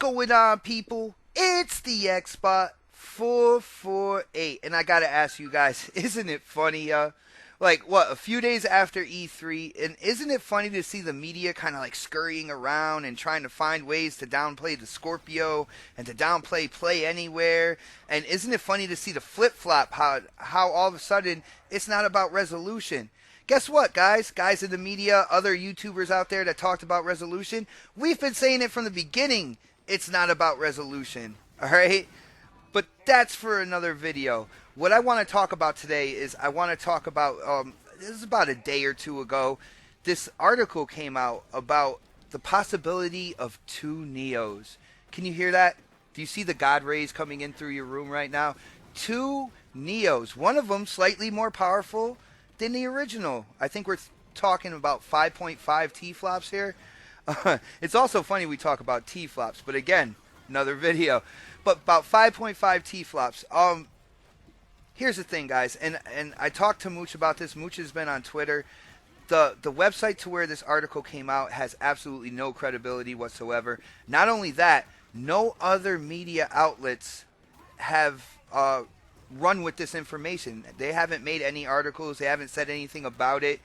going on, people? It's the Xbot 448, and I gotta ask you guys, isn't it funny? Like what? A few days after E3, and isn't it funny to see the media kind of like scurrying around and trying to find ways to downplay the Scorpio and to downplay Play Anywhere? And isn't it funny to see the flip flop? How all of a sudden it's not about resolution. Guess what, guys? Guys in the media, other YouTubers out there that talked about resolution, we've been saying it from the beginning. It's not about resolution, all right? But that's for another video. What I want to talk about today is I want to talk about, this is about a day or two ago, this article came out about the possibility of two Neos. Can you hear that? Do you see the God rays coming in through your room right now? Two Neos. One of them slightly more powerful than the original. I think we're talking about 5.5 T-flops here. It's also funny we talk about T-flops, but again, another video. But about 5.5 T-flops. Here's the thing, guys, and I talked to Mooch about this. Mooch has been on Twitter. The website to where this article came out has absolutely no credibility whatsoever. Not only that, no other media outlets have run with this information. They haven't made any articles. They haven't said anything about it.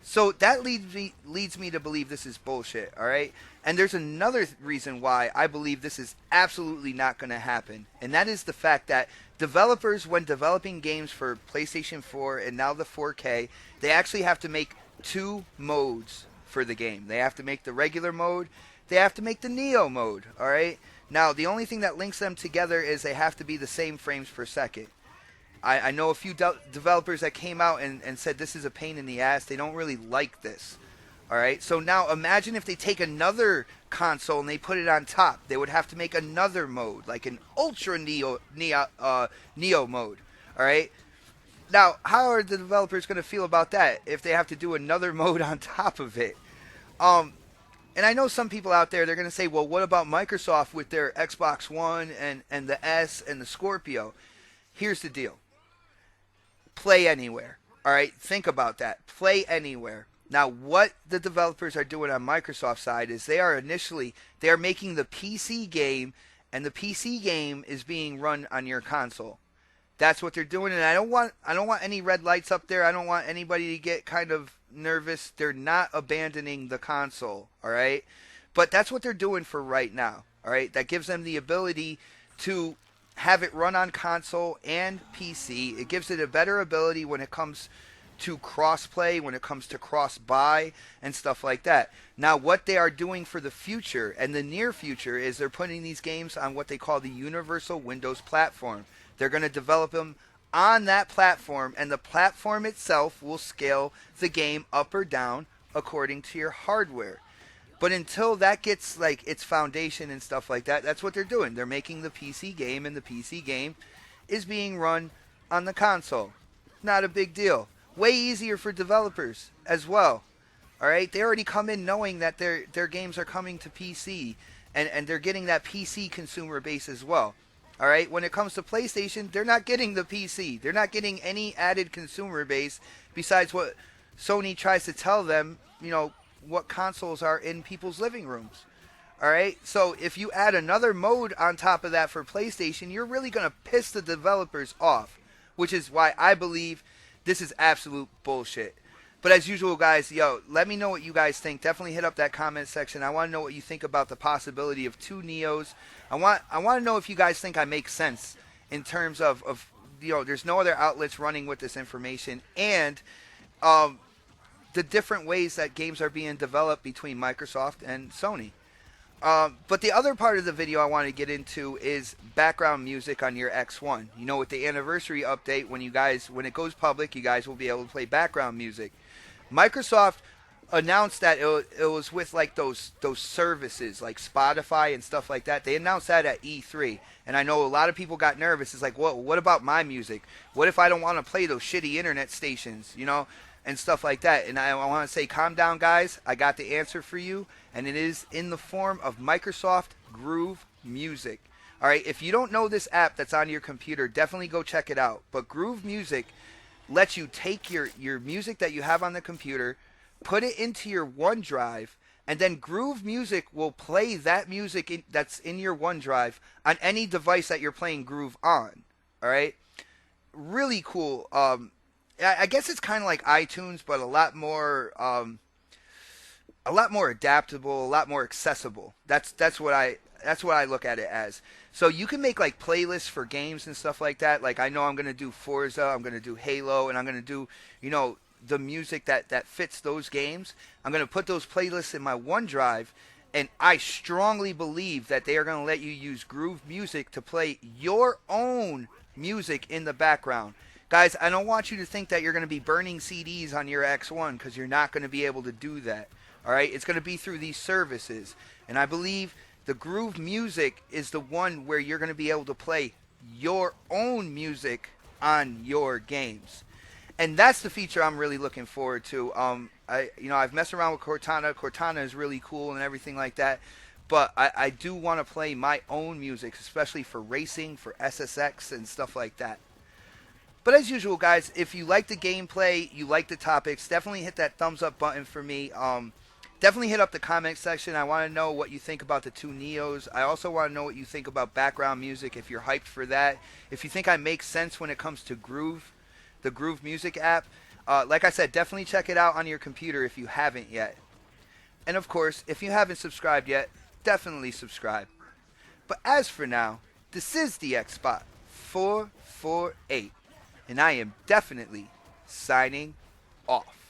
So that leads me to believe this is bullshit, all right? And there's another reason why I believe this is absolutely not going to happen. And that is the fact that developers, when developing games for PlayStation 4 and now the 4K, they actually have to make two modes for the game. They have to make the regular mode. They have to make the Neo mode, all right? Now, the only thing that links them together is they have to be the same frames per second. I know a few developers that came out and said this is a pain in the ass. They don't really like this. All right. So now imagine if they take another console and they put it on top. They would have to make another mode, like an Ultra Neo mode. All right. Now, how are the developers going to feel about that if they have to do another mode on top of it? And I know some people out there, they're going to say, well, what about Microsoft with their Xbox One and the S and the Scorpio? Here's the deal. Play Anywhere. All right, think about that. Play Anywhere. Now, what the developers are doing on Microsoft's side is they are making the PC game, and the PC game is being run on your console. That's what they're doing, and I don't want any red lights up there. I don't want anybody to get kind of nervous. They're not abandoning the console, all right? But that's what they're doing for right now, all right? That gives them the ability to have it run on console and PC. It gives it a better ability when it comes to cross-play, when it comes to cross-buy and stuff like that. Now, what they are doing for the future and the near future is they're putting these games on what they call the Universal Windows Platform. They're going to develop them on that platform, and the platform itself will scale the game up or down according to your hardware. But until that gets like its foundation and stuff like that, that's what they're doing. They're making the PC game, and the PC game is being run on the console. Not a big deal. Way easier for developers as well. All right, they already come in knowing that their games are coming to PC, and they're getting that PC consumer base as well. All right, when it comes to PlayStation, they're not getting the PC. They're not getting any added consumer base besides what Sony tries to tell them, what consoles are in people's living rooms. All right, so if you add another mode on top of that for PlayStation, you're really going to piss the developers off, which is why I believe this is absolute bullshit. But as usual, guys, let me know what you guys think. Definitely hit up that comment section. I want to know what you think about the possibility of two Neos. I want to know if you guys think I make sense in terms of there's no other outlets running with this information, and the different ways that games are being developed between Microsoft and Sony. But the other part of the video I want to get into is background music on your X1. With the anniversary update, when it goes public, you guys will be able to play background music. Microsoft announced that it was with like those services like Spotify and stuff like that. They announced that at E3, and I know a lot of people got nervous. It's like, well, what about my music? What if I don't want to play those shitty internet stations, and stuff like that? And I want to say, calm down, guys. I got the answer for you, and it is in the form of Microsoft Groove Music. All right, if you don't know this app that's on your computer, definitely go check it out. But Groove Music lets you take your music that you have on the computer, put it into your OneDrive, and then Groove Music will play that music that's in your OneDrive on any device that you're playing Groove on. All right, really cool. I guess it's kind of like iTunes, but a lot more adaptable, a lot more accessible. That's what I look at it as. So you can make like playlists for games and stuff like that. Like I know I'm gonna do Forza, I'm gonna do Halo, and I'm gonna do the music that fits those games. I'm gonna put those playlists in my OneDrive, and I strongly believe that they are gonna let you use Groove Music to play your own music in the background. Guys, I don't want you to think that you're going to be burning CDs on your X1 because you're not going to be able to do that. All right, it's going to be through these services, and I believe the Groove Music is the one where you're going to be able to play your own music on your games, and that's the feature I'm really looking forward to. I've messed around with Cortana. Cortana is really cool and everything like that, but I do want to play my own music, especially for racing, for SSX, and stuff like that. But as usual, guys, if you like the gameplay, you like the topics, definitely hit that thumbs up button for me. Definitely hit up the comment section. I want to know what you think about the two Neos. I also want to know what you think about background music, if you're hyped for that. If you think I make sense when it comes to Groove, the Groove Music app. Like I said, definitely check it out on your computer if you haven't yet. And of course, if you haven't subscribed yet, definitely subscribe. But as for now, this is the Xbot 448. And I am definitely signing off.